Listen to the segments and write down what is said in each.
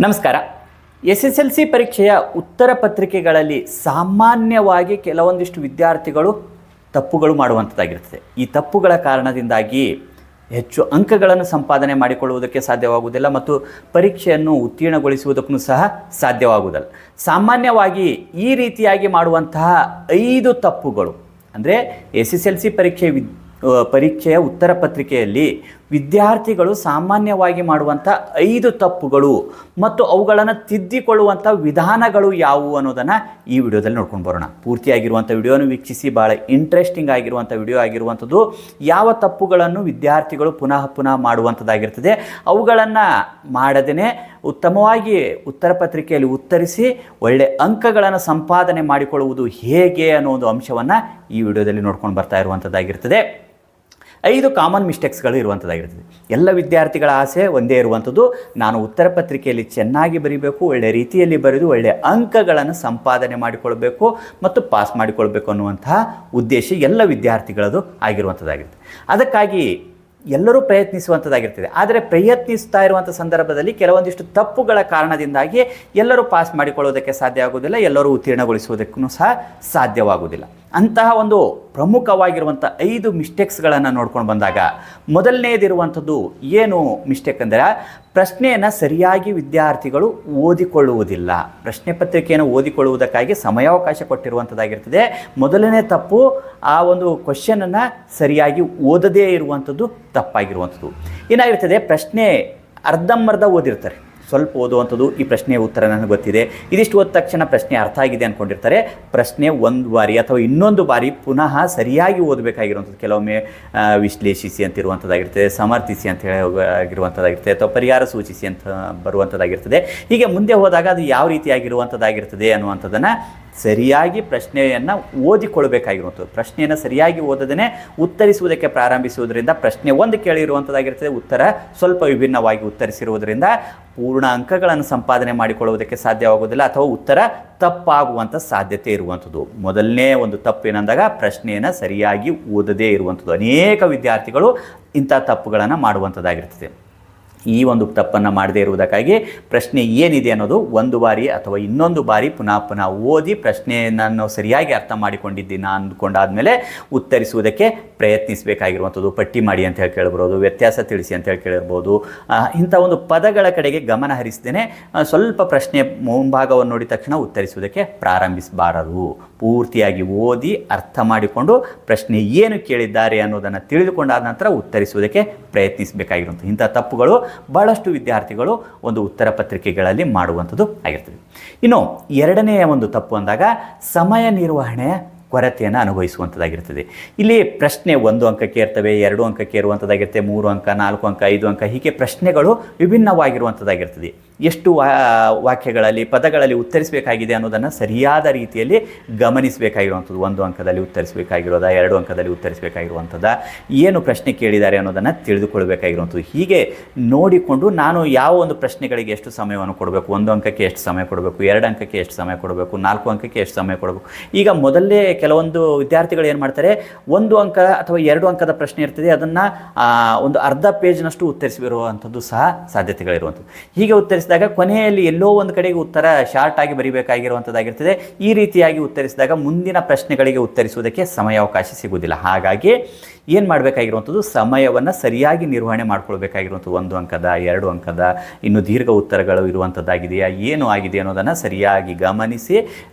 ನಮಸ್ಕಾರ. SSLC ಪರೀಕ್ಷೆಯ ಉತ್ತರ ಪತ್ರಿಕೆಗಳಲ್ಲಿ ಸಾಮಾನ್ಯವಾಗಿ ಕೆಲವೊಂದಿಷ್ಟು ವಿದ್ಯಾರ್ಥಿಗಳು ತಪ್ಪುಗಳು ಮಾಡುವಂಥದ್ದಾಗಿರ್ತದೆ. ಈ ತಪ್ಪುಗಳ ಕಾರಣದಿಂದಾಗಿ ಹೆಚ್ಚು ಅಂಕಗಳನ್ನು ಸಂಪಾದನೆ ಮಾಡಿಕೊಳ್ಳುವುದಕ್ಕೆ ಸಾಧ್ಯವಾಗುವುದಿಲ್ಲ ಮತ್ತು ಪರೀಕ್ಷೆಯನ್ನು ಉತ್ತೀರ್ಣಗೊಳಿಸುವುದಕ್ಕೂ ಸಹ ಸಾಧ್ಯವಾಗುವುದಿಲ್ಲ. ಸಾಮಾನ್ಯವಾಗಿ ಈ ರೀತಿಯಾಗಿ ಮಾಡುವಂತಹ 5 ತಪ್ಪುಗಳು ಅಂದರೆ SSLC ಪರೀಕ್ಷೆಯ ಉತ್ತರ ಪತ್ರಿಕೆಯಲ್ಲಿ ವಿದ್ಯಾರ್ಥಿಗಳು ಸಾಮಾನ್ಯವಾಗಿ ಮಾಡುವಂಥ 5 ತಪ್ಪುಗಳು ಮತ್ತು ಅವುಗಳನ್ನು ತಿದ್ದಿಕೊಳ್ಳುವಂಥ ವಿಧಾನಗಳು ಯಾವುವು ಅನ್ನೋದನ್ನು ಈ ವಿಡಿಯೋದಲ್ಲಿ ನೋಡ್ಕೊಂಡು ಬರೋಣ. ಪೂರ್ತಿಯಾಗಿರುವಂಥ ವಿಡಿಯೋನ ವೀಕ್ಷಿಸಿ. ಭಾಳ ಇಂಟ್ರೆಸ್ಟಿಂಗ್ ಆಗಿರುವಂಥ ವಿಡಿಯೋ ಆಗಿರುವಂಥದ್ದು. ಯಾವ ತಪ್ಪುಗಳನ್ನು ವಿದ್ಯಾರ್ಥಿಗಳು ಪುನಃ ಮಾಡುವಂಥದ್ದಾಗಿರ್ತದೆ, ಅವುಗಳನ್ನು ಮಾಡದೇ ಉತ್ತಮವಾಗಿ ಉತ್ತರ ಪತ್ರಿಕೆಯಲ್ಲಿ ಉತ್ತರಿಸಿ ಒಳ್ಳೆಯ ಅಂಕಗಳನ್ನು ಸಂಪಾದನೆ ಮಾಡಿಕೊಳ್ಳುವುದು ಹೇಗೆ ಅನ್ನೋ ಒಂದು ಅಂಶವನ್ನು ಈ ವಿಡಿಯೋದಲ್ಲಿ ನೋಡ್ಕೊಂಡು ಬರ್ತಾ ಇರುವಂಥದ್ದಾಗಿರ್ತದೆ. 5 ಕಾಮನ್ ಮಿಸ್ಟೇಕ್ಸ್ಗಳು ಇರುವಂಥದ್ದಾಗಿರ್ತದೆ. ಎಲ್ಲ ವಿದ್ಯಾರ್ಥಿಗಳ ಆಸೆ ಒಂದೇ ಇರುವಂಥದ್ದು, ನಾನು ಉತ್ತರ ಪತ್ರಿಕೆಯಲ್ಲಿ ಚೆನ್ನಾಗಿ ಬರೀಬೇಕು, ಒಳ್ಳೆಯ ರೀತಿಯಲ್ಲಿ ಬರೆದು ಒಳ್ಳೆಯ ಅಂಕಗಳನ್ನು ಸಂಪಾದನೆ ಮಾಡಿಕೊಳ್ಬೇಕು ಮತ್ತು ಪಾಸ್ ಮಾಡಿಕೊಳ್ಬೇಕು ಅನ್ನುವಂತಹ ಉದ್ದೇಶ ಎಲ್ಲ ವಿದ್ಯಾರ್ಥಿಗಳದು ಆಗಿರುವಂಥದ್ದಾಗಿರ್ತದೆ. ಅದಕ್ಕಾಗಿ ಎಲ್ಲರೂ ಪ್ರಯತ್ನಿಸುವಂಥದ್ದಾಗಿರ್ತದೆ. ಆದರೆ ಪ್ರಯತ್ನಿಸ್ತಾ ಇರುವಂಥ ಸಂದರ್ಭದಲ್ಲಿ ಕೆಲವೊಂದಿಷ್ಟು ತಪ್ಪುಗಳ ಕಾರಣದಿಂದಾಗಿ ಎಲ್ಲರೂ ಪಾಸ್ ಮಾಡಿಕೊಳ್ಳೋದಕ್ಕೆ ಸಾಧ್ಯ ಆಗೋದಿಲ್ಲ, ಎಲ್ಲರೂ ಉತ್ತೀರ್ಣಗೊಳಿಸುವುದಕ್ಕೂ ಸಹ ಸಾಧ್ಯವಾಗುವುದಿಲ್ಲ. ಅಂತಹ ಒಂದು ಪ್ರಮುಖವಾಗಿರುವಂಥ 5 ಮಿಸ್ಟೇಕ್ಸ್ಗಳನ್ನು ನೋಡ್ಕೊಂಡು ಬಂದಾಗ ಮೊದಲನೇದಿರುವಂಥದ್ದು ಏನು ಮಿಸ್ಟೇಕ್ ಅಂದರೆ, ಪ್ರಶ್ನೆಯನ್ನು ಸರಿಯಾಗಿ ವಿದ್ಯಾರ್ಥಿಗಳು ಓದಿಕೊಳ್ಳುವುದಿಲ್ಲ. ಪ್ರಶ್ನೆ ಪತ್ರಿಕೆಯನ್ನು ಓದಿಕೊಳ್ಳುವುದಕ್ಕಾಗಿ ಸಮಯಾವಕಾಶ ಕೊಟ್ಟಿರುವಂಥದ್ದಾಗಿರ್ತದೆ. ಮೊದಲನೇ ತಪ್ಪು, ಆ ಒಂದು ಕ್ವಶನನ್ನು ಸರಿಯಾಗಿ ಓದದೇ ಇರುವಂಥದ್ದು ತಪ್ಪಾಗಿರುವಂಥದ್ದು. ಏನಾಗಿರ್ತದೆ, ಪ್ರಶ್ನೆ ಅರ್ಧಂಬರ್ಧ ಓದಿರ್ತಾರೆ, ಸ್ವಲ್ಪ ಓದುವಂಥದ್ದು. ಈ ಪ್ರಶ್ನೆಯ ಉತ್ತರ ನನಗೆ ಗೊತ್ತಿದೆ, ಇದಿಷ್ಟು ಓದಿದ ತಕ್ಷಣ ಪ್ರಶ್ನೆ ಅರ್ಥ ಆಗಿದೆ ಅಂದ್ಕೊಂಡಿರ್ತಾರೆ. ಪ್ರಶ್ನೆ ಒಂದು ಬಾರಿ ಅಥವಾ ಇನ್ನೊಂದು ಬಾರಿ ಪುನಃ ಸರಿಯಾಗಿ ಓದಬೇಕಾಗಿರುವಂಥದ್ದು. ಕೆಲವೊಮ್ಮೆ ವಿಶ್ಲೇಷಿಸಿ ಅಂತಿರುವಂಥದ್ದಾಗಿರ್ತದೆ, ಸಮರ್ಥಿಸಿ ಅಂತ ಆಗಿರುವಂಥದ್ದಾಗಿರ್ತದೆ, ಅಥವಾ ಪರಿಹಾರ ಸೂಚಿಸಿ ಅಂತ ಬರುವಂಥದ್ದಾಗಿರ್ತದೆ. ಹೀಗೆ ಮುಂದೆ ಹೋದಾಗ ಅದು ಯಾವ ರೀತಿಯಾಗಿರುವಂಥದ್ದಾಗಿರ್ತದೆ ಅನ್ನುವಂಥದ್ದನ್ನು ಸರಿಯಾಗಿ ಪ್ರಶ್ನೆಯನ್ನು ಓದಿಕೊಳ್ಬೇಕಾಗಿರುವಂಥದ್ದು. ಪ್ರಶ್ನೆಯನ್ನು ಸರಿಯಾಗಿ ಓದದೇ ಉತ್ತರಿಸುವುದಕ್ಕೆ ಪ್ರಾರಂಭಿಸುವುದರಿಂದ ಪ್ರಶ್ನೆ ಒಂದು ಕೇಳಿರುವಂಥದ್ದಾಗಿರ್ತದೆ, ಉತ್ತರ ಸ್ವಲ್ಪ ವಿಭಿನ್ನವಾಗಿ ಉತ್ತರಿಸಿರುವುದರಿಂದ ಪೂರ್ಣ ಅಂಕಗಳನ್ನು ಸಂಪಾದನೆ ಮಾಡಿಕೊಳ್ಳುವುದಕ್ಕೆ ಸಾಧ್ಯವಾಗುವುದಿಲ್ಲ ಅಥವಾ ಉತ್ತರ ತಪ್ಪಾಗುವಂಥ ಸಾಧ್ಯತೆ ಇರುವಂಥದ್ದು. ಮೊದಲನೇ ಒಂದು ತಪ್ಪು ಏನಂದಾಗ ಪ್ರಶ್ನೆಯನ್ನು ಸರಿಯಾಗಿ ಓದದೇ ಇರುವಂಥದ್ದು. ಅನೇಕ ವಿದ್ಯಾರ್ಥಿಗಳು ಇಂಥ ತಪ್ಪುಗಳನ್ನು ಮಾಡುವಂಥದ್ದಾಗಿರ್ತದೆ. ಈ ಒಂದು ತಪ್ಪನ್ನು ಮಾಡದೇ ಇರುವುದಕ್ಕಾಗಿ ಪ್ರಶ್ನೆ ಏನಿದೆ ಅನ್ನೋದು ಒಂದು ಬಾರಿ ಅಥವಾ ಇನ್ನೊಂದು ಬಾರಿ ಪುನಃ ಓದಿ ಪ್ರಶ್ನೆಯನ್ನು ಸರಿಯಾಗಿ ಅರ್ಥ ಮಾಡಿಕೊಂಡಿದ್ದೀನಿ ಅಂದ್ಕೊಂಡಾದಮೇಲೆ ಉತ್ತರಿಸುವುದಕ್ಕೆ ಪ್ರಯತ್ನಿಸಬೇಕಾಗಿರುವಂಥದ್ದು. ಪಟ್ಟಿ ಮಾಡಿ ಅಂತ ಹೇಳಿ ಕೇಳಿರ್ಬೋದು, ವ್ಯತ್ಯಾಸ ತಿಳಿಸಿ ಅಂತ ಹೇಳಿ ಕೇಳಿರ್ಬೋದು. ಇಂಥ ಒಂದು ಪದಗಳ ಕಡೆಗೆ ಗಮನ ಹರಿಸದೇ ಸ್ವಲ್ಪ ಪ್ರಶ್ನೆ ಮುಂಭಾಗವನ್ನು ನೋಡಿದ ತಕ್ಷಣ ಉತ್ತರಿಸುವುದಕ್ಕೆ ಪ್ರಾರಂಭಿಸಬಾರದು. ಪೂರ್ತಿಯಾಗಿ ಓದಿ ಅರ್ಥ ಮಾಡಿಕೊಂಡು ಪ್ರಶ್ನೆ ಏನು ಕೇಳಿದ್ದಾರೆ ಅನ್ನೋದನ್ನು ತಿಳಿದುಕೊಂಡಾದ ನಂತರ ಉತ್ತರಿಸುವುದಕ್ಕೆ ಪ್ರಯತ್ನಿಸಬೇಕಾಗಿರುವಂಥದ್ದು. ಇಂಥ ತಪ್ಪುಗಳು ಬಹಳಷ್ಟು ವಿದ್ಯಾರ್ಥಿಗಳು ಒಂದು ಉತ್ತರ ಪತ್ರಿಕೆಗಳಲ್ಲಿ ಮಾಡುವಂಥದ್ದು ಆಗಿರ್ತದೆ. ಇನ್ನು ಎರಡನೆಯ ಒಂದು ತಪ್ಪು ಅಂದಾಗ ಸಮಯ ನಿರ್ವಹಣೆಯ ಕೊರತೆಯನ್ನು ಅನುಭವಿಸುವಂಥದ್ದಾಗಿರ್ತದೆ. ಇಲ್ಲಿ ಪ್ರಶ್ನೆ 1 ಅಂಕಕ್ಕೆ ಇರ್ತವೆ, 2 ಅಂಕಕ್ಕೆ ಇರುವಂಥದ್ದಾಗಿರ್ತದೆ, 3 ಅಂಕ, 4 ಅಂಕ, 5 ಅಂಕ, ಹೀಗೆ ಪ್ರಶ್ನೆಗಳು ವಿಭಿನ್ನವಾಗಿರುವಂಥದ್ದಾಗಿರ್ತದೆ. ಎಷ್ಟು ವಾಕ್ಯಗಳಲ್ಲಿ ಪದಗಳಲ್ಲಿ ಉತ್ತರಿಸಬೇಕಾಗಿದೆ ಅನ್ನೋದನ್ನು ಸರಿಯಾದ ರೀತಿಯಲ್ಲಿ ಗಮನಿಸಬೇಕಾಗಿರುವಂಥದ್ದು. 1 ಅಂಕದಲ್ಲಿ ಉತ್ತರಿಸಬೇಕಾಗಿರೋದ, 2 ಅಂಕದಲ್ಲಿ ಉತ್ತರಿಸಬೇಕಾಗಿರುವಂಥದ್ದು, ಏನು ಪ್ರಶ್ನೆ ಕೇಳಿದ್ದಾರೆ ಅನ್ನೋದನ್ನು ತಿಳಿದುಕೊಳ್ಬೇಕಾಗಿರುವಂಥದ್ದು. ಹೀಗೆ ನೋಡಿಕೊಂಡು ನಾನು ಯಾವ ಒಂದು ಪ್ರಶ್ನೆಗಳಿಗೆ ಎಷ್ಟು ಸಮಯವನ್ನು ಕೊಡಬೇಕು, 1 ಅಂಕಕ್ಕೆ ಎಷ್ಟು ಸಮಯ ಕೊಡಬೇಕು, 2 ಅಂಕಕ್ಕೆ ಎಷ್ಟು ಸಮಯ ಕೊಡಬೇಕು, 4 ಅಂಕಕ್ಕೆ ಎಷ್ಟು ಸಮಯ ಕೊಡಬೇಕು. ಈಗ ಮೊದಲೇ ಕೆಲವೊಂದು ವಿದ್ಯಾರ್ಥಿಗಳು ಏನು ಮಾಡ್ತಾರೆ, 1 ಅಂಕ ಅಥವಾ 2 ಅಂಕದ ಪ್ರಶ್ನೆ ಇರ್ತದೆ, ಅದನ್ನು ಒಂದು ಅರ್ಧ ಪೇಜ್ನಷ್ಟು ಉತ್ತರಿಸಿರುವಂಥದ್ದು ಸಹ ಸಾಧ್ಯತೆಗಳಿರುವಂಥದ್ದು. ಹೀಗೆ ಉತ್ತರಿಸಿದಾಗ ಕೊನೆಯಲ್ಲಿ ಎಲ್ಲೋ ಒಂದು ಕಡೆಗೆ ಉತ್ತರ ಶಾರ್ಟ್ ಆಗಿ ಬರೀಬೇಕಾಗಿರುವಂಥದ್ದಾಗಿರ್ತದೆ. ಈ ರೀತಿಯಾಗಿ ಉತ್ತರಿಸಿದಾಗ ಮುಂದಿನ ಪ್ರಶ್ನೆಗಳಿಗೆ ಉತ್ತರಿಸುವುದಕ್ಕೆ ಸಮಯಾವಕಾಶ ಸಿಗುವುದಿಲ್ಲ. ಹಾಗಾಗಿ ಏನು ಮಾಡಬೇಕಾಗಿರುವಂಥದ್ದು, ಸಮಯವನ್ನು ಸರಿಯಾಗಿ ನಿರ್ವಹಣೆ ಮಾಡ್ಕೊಳ್ಬೇಕಾಗಿರುವಂಥದ್ದು. 1 ಅಂಕದ, 2 ಅಂಕದ, ಇನ್ನು ದೀರ್ಘ ಉತ್ತರಗಳು ಇರುವಂಥದ್ದಾಗಿದೆಯಾ, ಏನು ಆಗಿದೆ ಅನ್ನೋದನ್ನು ಸರಿಯಾಗಿ ಗಮನಿಸಿ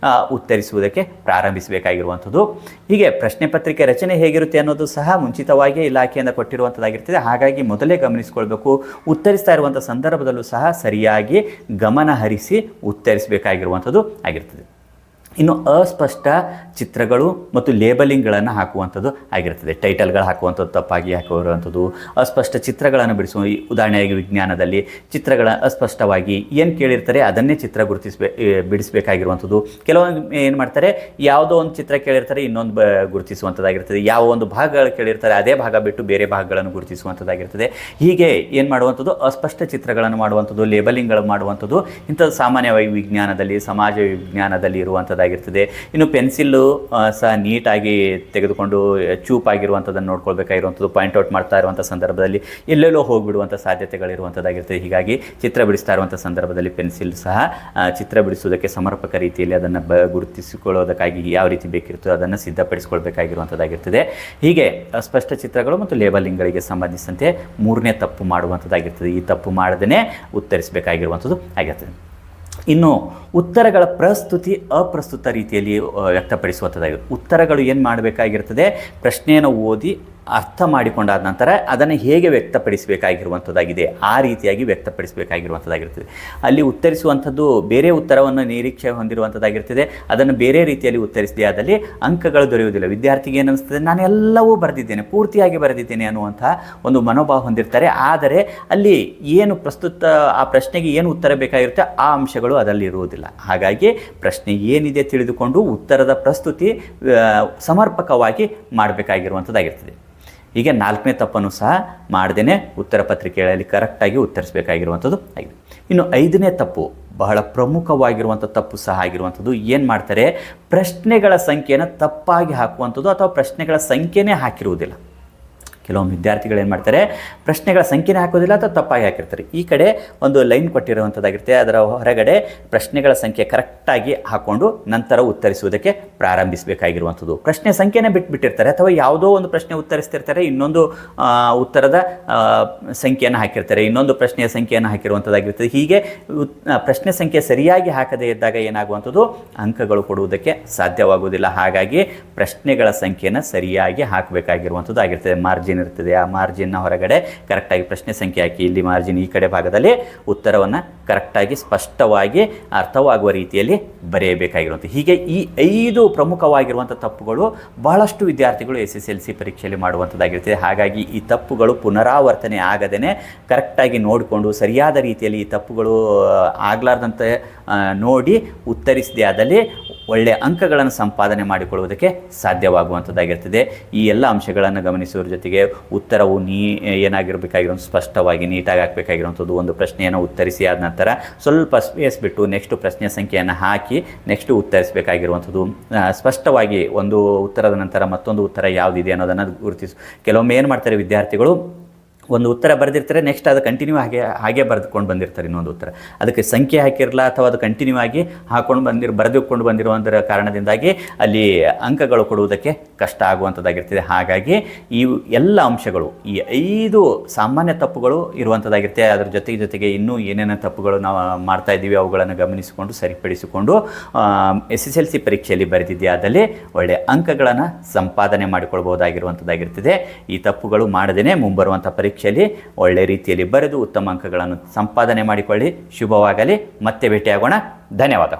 ಉತ್ತರಿಸುವುದಕ್ಕೆ ಪ್ರಾರಂಭಿಸಬೇಕಾಗಿರುವಂಥದ್ದು. ಹೀಗೆ ಪ್ರಶ್ನೆ ಪತ್ರಿಕೆ ರಚನೆ ಹೇಗಿರುತ್ತೆ ಅನ್ನೋದು ಸಹ ಮುಂಚಿತವಾಗಿಯೇ ಇಲಾಖೆಯಿಂದ ಕೊಟ್ಟಿರುವಂಥದ್ದಾಗಿರ್ತದೆ. ಹಾಗಾಗಿ ಮೊದಲೇ ಗಮನಿಸಿಕೊಳ್ಬೇಕು. ಉತ್ತರಿಸ್ತಾ ಇರುವಂಥ ಸಂದರ್ಭದಲ್ಲೂ ಸಹ ಸರಿಯಾಗಿ ಗಮನ ಹರಿಸಿ ಉತ್ತರಿಸಬೇಕಾಗಿರುವಂಥದ್ದು ಆಗಿರ್ತದೆ. ಇನ್ನು ಅಸ್ಪಷ್ಟ ಚಿತ್ರಗಳು ಮತ್ತು ಲೇಬಲಿಂಗ್ಗಳನ್ನು ಹಾಕುವಂಥದ್ದು ಆಗಿರ್ತದೆ. ಟೈಟಲ್ಗಳು ಹಾಕುವಂಥದ್ದು ತಪ್ಪಾಗಿ ಹಾಕಿರುವಂಥದ್ದು, ಅಸ್ಪಷ್ಟ ಚಿತ್ರಗಳನ್ನು ಬಿಡಿಸುವ, ಉದಾಹರಣೆಯಾಗಿ ವಿಜ್ಞಾನದಲ್ಲಿ ಚಿತ್ರಗಳ ಅಸ್ಪಷ್ಟವಾಗಿ ಏನು ಕೇಳಿರ್ತಾರೆ ಅದನ್ನೇ ಚಿತ್ರ ಬಿಡಿಸಬೇಕಾಗಿರುವಂಥದ್ದು. ಕೆಲವೊಂದು ಏನು ಮಾಡ್ತಾರೆ, ಯಾವುದೋ ಒಂದು ಚಿತ್ರ ಕೇಳಿರ್ತಾರೆ ಇನ್ನೊಂದು ಗುರುತಿಸುವಂಥದ್ದಾಗಿರ್ತದೆ, ಯಾವ ಒಂದು ಭಾಗಗಳು ಕೇಳಿರ್ತಾರೆ ಅದೇ ಭಾಗ ಬಿಟ್ಟು ಬೇರೆ ಭಾಗಗಳನ್ನು ಗುರುತಿಸುವಂಥದ್ದಾಗಿರ್ತದೆ. ಹೀಗೆ ಏನು ಮಾಡುವಂಥದ್ದು, ಅಸ್ಪಷ್ಟ ಚಿತ್ರಗಳನ್ನು ಮಾಡುವಂಥದ್ದು, ಲೇಬಲಿಂಗ್ಗಳು ಮಾಡುವಂಥದ್ದು, ಇಂಥದ್ದು ಸಾಮಾನ್ಯವಾಗಿ ವಿಜ್ಞಾನದಲ್ಲಿ, ಸಮಾಜ ವಿಜ್ಞಾನದಲ್ಲಿ ಇರುವಂಥದ್ದು ಆಗಿರುವಂಥದ್ದಾಗಿರ್ತದೆ. ಇನ್ನು ಪೆನ್ಸಿಲ್ಲು ಸಹ ನೀಟಾಗಿ ತೆಗೆದುಕೊಂಡು ಚೂಪಾಗಿರುವಂಥದ್ದನ್ನು ನೋಡ್ಕೊಳ್ಬೇಕಾಗಿರುವಂಥದ್ದು, ಪಾಯಿಂಟ್ಔಟ್ ಮಾಡ್ತಾ ಇರುವಂಥ ಸಂದರ್ಭದಲ್ಲಿ ಎಲ್ಲೆಲ್ಲೋ ಹೋಗಿಬಿಡುವಂಥ ಸಾಧ್ಯತೆಗಳಿರುವಂಥದ್ದಾಗಿರ್ತದೆ. ಹೀಗಾಗಿ ಚಿತ್ರ ಬಿಡಿಸ್ತಾ ಇರುವಂಥ ಸಂದರ್ಭದಲ್ಲಿ ಪೆನ್ಸಿಲ್ ಸಹ ಚಿತ್ರ ಬಿಡಿಸುವುದಕ್ಕೆ ಸಮರ್ಪಕ ರೀತಿಯಲ್ಲಿ ಅದನ್ನು ಗುರುತಿಸಿಕೊಳ್ಳೋದಕ್ಕಾಗಿ ಯಾವ ರೀತಿ ಬೇಕಿರುತ್ತೋ ಅದನ್ನು ಸಿದ್ಧಪಡಿಸಿಕೊಳ್ಬೇಕಾಗಿರುವಂಥದ್ದಾಗಿರ್ತದೆ. ಹೀಗೆ ಅಸ್ಪಷ್ಟ ಚಿತ್ರಗಳು ಮತ್ತು ಲೇಬಲಿಂಗ್ಗಳಿಗೆ ಸಂಬಂಧಿಸಿದಂತೆ ಮೂರನೇ ತಪ್ಪು ಮಾಡುವಂಥದ್ದಾಗಿರ್ತದೆ. ಈ ತಪ್ಪು ಮಾಡದೇ ಉತ್ತರಿಸಬೇಕಾಗಿರುವಂಥದ್ದು ಆಗಿರ್ತದೆ. ಇನ್ನು ಉತ್ತರಗಳ ಪ್ರಸ್ತುತಿ ಅಪ್ರಸ್ತುತ ರೀತಿಯಲ್ಲಿ ವ್ಯಕ್ತಪಡಿಸುವಂಥದ್ದಾಗಿರುತ್ತೆ. ಉತ್ತರಗಳು ಏನು ಮಾಡಬೇಕಾಗಿರ್ತದೆ, ಪ್ರಶ್ನೆಯನ್ನು ಓದಿ ಅರ್ಥ ಮಾಡಿಕೊಂಡಾದ ನಂತರ ಅದನ್ನು ಹೇಗೆ ವ್ಯಕ್ತಪಡಿಸಬೇಕಾಗಿರುವಂಥದ್ದಾಗಿದೆ ಆ ರೀತಿಯಾಗಿ ವ್ಯಕ್ತಪಡಿಸಬೇಕಾಗಿರುವಂಥದ್ದಾಗಿರ್ತದೆ. ಅಲ್ಲಿ ಉತ್ತರಿಸುವಂಥದ್ದು ಬೇರೆ ಉತ್ತರವನ್ನು ನಿರೀಕ್ಷೆ ಹೊಂದಿರುವಂಥದ್ದಾಗಿರ್ತದೆ. ಅದನ್ನು ಬೇರೆ ರೀತಿಯಲ್ಲಿ ಉತ್ತರಿಸಿದೆ ಆದಲ್ಲಿ ಅಂಕಗಳು ದೊರೆಯುವುದಿಲ್ಲ. ವಿದ್ಯಾರ್ಥಿಗೆ ಏನು ಅನಿಸ್ತದೆ, ನಾನು ಎಲ್ಲವೂ ಬರೆದಿದ್ದೇನೆ, ಪೂರ್ತಿಯಾಗಿ ಬರೆದಿದ್ದೇನೆ ಅನ್ನುವಂಥ ಒಂದು ಮನೋಭಾವ ಹೊಂದಿರ್ತಾರೆ. ಆದರೆ ಅಲ್ಲಿ ಏನು ಪ್ರಸ್ತುತ ಆ ಪ್ರಶ್ನೆಗೆ ಏನು ಉತ್ತರ ಬೇಕಾಗಿರುತ್ತೆ ಆ ಅಂಶಗಳು ಅದರಲ್ಲಿ ಇರುವುದಿಲ್ಲ. ಹಾಗಾಗಿ ಪ್ರಶ್ನೆ ಏನಿದೆ ತಿಳಿದುಕೊಂಡು ಉತ್ತರದ ಪ್ರಸ್ತುತಿ ಸಮರ್ಪಕವಾಗಿ ಮಾಡಬೇಕಾಗಿರುವಂಥದ್ದಾಗಿರ್ತದೆ. ಹೀಗೆ 4ನೇ ತಪ್ಪನ್ನು ಸಹ ಮಾಡದೇ ಉತ್ತರ ಪತ್ರಿಕೆಗಳಲ್ಲಿ ಕರೆಕ್ಟಾಗಿ ಉತ್ತರಿಸಬೇಕಾಗಿರುವಂಥದ್ದು ಆಗಿದೆ. ಇನ್ನು 5ನೇ ತಪ್ಪು ಬಹಳ ಪ್ರಮುಖವಾಗಿರುವಂಥ ತಪ್ಪು ಸಹ ಆಗಿರುವಂಥದ್ದು. ಏನು ಮಾಡ್ತಾರೆ, ಪ್ರಶ್ನೆಗಳ ಸಂಖ್ಯೆಯನ್ನು ತಪ್ಪಾಗಿ ಹಾಕುವಂಥದ್ದು ಅಥವಾ ಪ್ರಶ್ನೆಗಳ ಸಂಖ್ಯೆನೇ ಹಾಕಿರುವುದಿಲ್ಲ. ಕೆಲವೊಂದು ವಿದ್ಯಾರ್ಥಿಗಳು ಏನು ಮಾಡ್ತಾರೆ, ಪ್ರಶ್ನೆಗಳ ಸಂಖ್ಯೆನೇ ಹಾಕೋದಿಲ್ಲ ಅಥವಾ ತಪ್ಪಾಗಿ ಹಾಕಿರ್ತಾರೆ. ಈ ಕಡೆ ಒಂದು ಲೈನ್ ಕೊಟ್ಟಿರುವಂಥದ್ದಾಗಿರುತ್ತೆ, ಅದರ ಹೊರಗಡೆ ಪ್ರಶ್ನೆಗಳ ಸಂಖ್ಯೆ ಕರೆಕ್ಟಾಗಿ ಹಾಕ್ಕೊಂಡು ನಂತರ ಉತ್ತರಿಸುವುದಕ್ಕೆ ಪ್ರಾರಂಭಿಸಬೇಕಾಗಿರುವಂಥದ್ದು. ಪ್ರಶ್ನೆ ಸಂಖ್ಯೆನೇ ಬಿಟ್ಬಿಟ್ಟಿರ್ತಾರೆ ಅಥವಾ ಯಾವುದೋ ಒಂದು ಪ್ರಶ್ನೆ ಉತ್ತರಿಸ್ತಿರ್ತಾರೆ, ಇನ್ನೊಂದು ಉತ್ತರದ ಸಂಖ್ಯೆಯನ್ನು ಹಾಕಿರ್ತಾರೆ, ಇನ್ನೊಂದು ಪ್ರಶ್ನೆಯ ಸಂಖ್ಯೆಯನ್ನು ಹಾಕಿರುವಂಥದ್ದಾಗಿರ್ತದೆ. ಹೀಗೆ ಪ್ರಶ್ನೆ ಸಂಖ್ಯೆ ಸರಿಯಾಗಿ ಹಾಕದೇ ಇದ್ದಾಗ ಏನಾಗುವಂಥದ್ದು, ಅಂಕಗಳು ಕೊಡುವುದಕ್ಕೆ ಸಾಧ್ಯವಾಗುವುದಿಲ್ಲ. ಹಾಗಾಗಿ ಪ್ರಶ್ನೆಗಳ ಸಂಖ್ಯೆಯನ್ನು ಸರಿಯಾಗಿ ಹಾಕಬೇಕಾಗಿರುವಂಥದ್ದು ಆಗಿರ್ತದೆ. ಮಾರ್ಜಿನ್ ಇರ್ತದೆ, ಆ ಮಾರ್ಜಿನ್ನ ಹೊರಗಡೆ ಕರೆಕ್ಟಾಗಿ ಪ್ರಶ್ನೆ ಸಂಖ್ಯೆ ಹಾಕಿ, ಇಲ್ಲಿ ಮಾರ್ಜಿನ್ ಈ ಕಡೆ ಭಾಗದಲ್ಲಿ ಉತ್ತರವನ್ನು ಕರೆಕ್ಟಾಗಿ ಸ್ಪಷ್ಟವಾಗಿ ಅರ್ಥವಾಗುವ ರೀತಿಯಲ್ಲಿ ಬರೆಯಬೇಕಾಗಿರುವಂಥ. ಹೀಗೆ ಈ 5 ಪ್ರಮುಖವಾಗಿರುವಂಥ ತಪ್ಪುಗಳು ಬಹಳಷ್ಟು ವಿದ್ಯಾರ್ಥಿಗಳು SSLC ಪರೀಕ್ಷೆಯಲ್ಲಿ ಮಾಡುವಂಥದ್ದಾಗಿರ್ತದೆ. ಹಾಗಾಗಿ ಈ ತಪ್ಪುಗಳು ಪುನರಾವರ್ತನೆ ಆಗದೇ ಕರೆಕ್ಟಾಗಿ ನೋಡಿಕೊಂಡು ಸರಿಯಾದ ರೀತಿಯಲ್ಲಿ ಈ ತಪ್ಪುಗಳು ಆಗಲಾರ್ದಂತೆ ನೋಡಿ ಉತ್ತರಿಸಿದೆ ಆದಲ್ಲಿ ಒಳ್ಳೆಯ ಅಂಕಗಳನ್ನು ಸಂಪಾದನೆ ಮಾಡಿಕೊಳ್ಳುವುದಕ್ಕೆ ಸಾಧ್ಯವಾಗುವಂಥದ್ದಾಗಿರ್ತದೆ. ಈ ಎಲ್ಲ ಅಂಶಗಳನ್ನು ಗಮನಿಸುವ ಜೊತೆಗೆ ಉತ್ತರವು ಏನಾಗಿರಬೇಕಾಗಿರೋ ಸ್ಪಷ್ಟವಾಗಿ ನೀಟಾಗಿ ಹಾಕಬೇಕಾಗಿರುವಂಥದ್ದು. ಒಂದು ಪ್ರಶ್ನೆಯನ್ನು ಉತ್ತರಿಸಿ ಆದ ನಂತರ ಸ್ವಲ್ಪ ಸ್ಪೇಸ್ ಬಿಟ್ಟು ನೆಕ್ಸ್ಟ್ ಪ್ರಶ್ನೆ ಸಂಖ್ಯೆಯನ್ನು ಹಾಕಿ ನೆಕ್ಸ್ಟು ಉತ್ತರಿಸಬೇಕಾಗಿರುವಂಥದ್ದು. ಸ್ಪಷ್ಟವಾಗಿ ಒಂದು ಉತ್ತರದ ನಂತರ ಮತ್ತೊಂದು ಉತ್ತರ ಯಾವುದಿದೆ ಅನ್ನೋದನ್ನು ಗುರುತಿಸಿ. ಕೆಲವೊಮ್ಮೆ ಏನು ಮಾಡ್ತಾರೆ ವಿದ್ಯಾರ್ಥಿಗಳು, ಒಂದು ಉತ್ತರ ಬರೆದಿರ್ತಾರೆ, ನೆಕ್ಸ್ಟ್ ಅದು ಕಂಟಿನ್ಯೂ ಹಾಗೆ ಬರೆದುಕೊಂಡು ಬಂದಿರ್ತಾರೆ ಇನ್ನೊಂದು ಉತ್ತರ, ಅದಕ್ಕೆ ಸಂಖ್ಯೆ ಹಾಕಿರಲ್ಲ ಅಥವಾ ಅದು ಕಂಟಿನ್ಯೂ ಆಗಿ ಬರೆದುಕೊಂಡು ಬಂದಿರುವಂಥ ಕಾರಣದಿಂದಾಗಿ ಅಲ್ಲಿ ಅಂಕಗಳು ಕೊಡುವುದಕ್ಕೆ ಕಷ್ಟ ಆಗುವಂಥದ್ದಾಗಿರ್ತದೆ. ಹಾಗಾಗಿ ಈ ಎಲ್ಲ ಅಂಶಗಳು, ಈ 5 ಸಾಮಾನ್ಯ ತಪ್ಪುಗಳು ಇರುವಂಥದ್ದಾಗಿರ್ತದೆ. ಅದರ ಜೊತೆಗೆ ಇನ್ನೂ ಏನೇನೋ ತಪ್ಪುಗಳು ನಾವು ಮಾಡ್ತಾ ಇದ್ದೀವಿ ಅವುಗಳನ್ನು ಗಮನಿಸಿಕೊಂಡು ಸರಿಪಡಿಸಿಕೊಂಡು SSLC ಪರೀಕ್ಷೆಯಲ್ಲಿ ಬರೆದಿದೆಯಾದಲ್ಲಿ ಒಳ್ಳೆಯ ಅಂಕಗಳನ್ನು ಸಂಪಾದನೆ ಮಾಡಿಕೊಳ್ಬಹುದಾಗಿರುವಂಥದ್ದಾಗಿರ್ತದೆ. ಈ ತಪ್ಪುಗಳು ಮಾಡದೇ ಮುಂಬರುವಂಥ ಪರೀಕ್ಷೆಯಲ್ಲಿ ಒಳ್ಳೆ ರೀತಿಯಲ್ಲಿ ಬರೆದು ಉತ್ತಮ ಅಂಕಗಳನ್ನು ಸಂಪಾದನೆ ಮಾಡಿಕೊಳ್ಳಿ. ಶುಭವಾಗಲಿ. ಮತ್ತೆ ಭೇಟಿಯಾಗೋಣ. ಧನ್ಯವಾದ.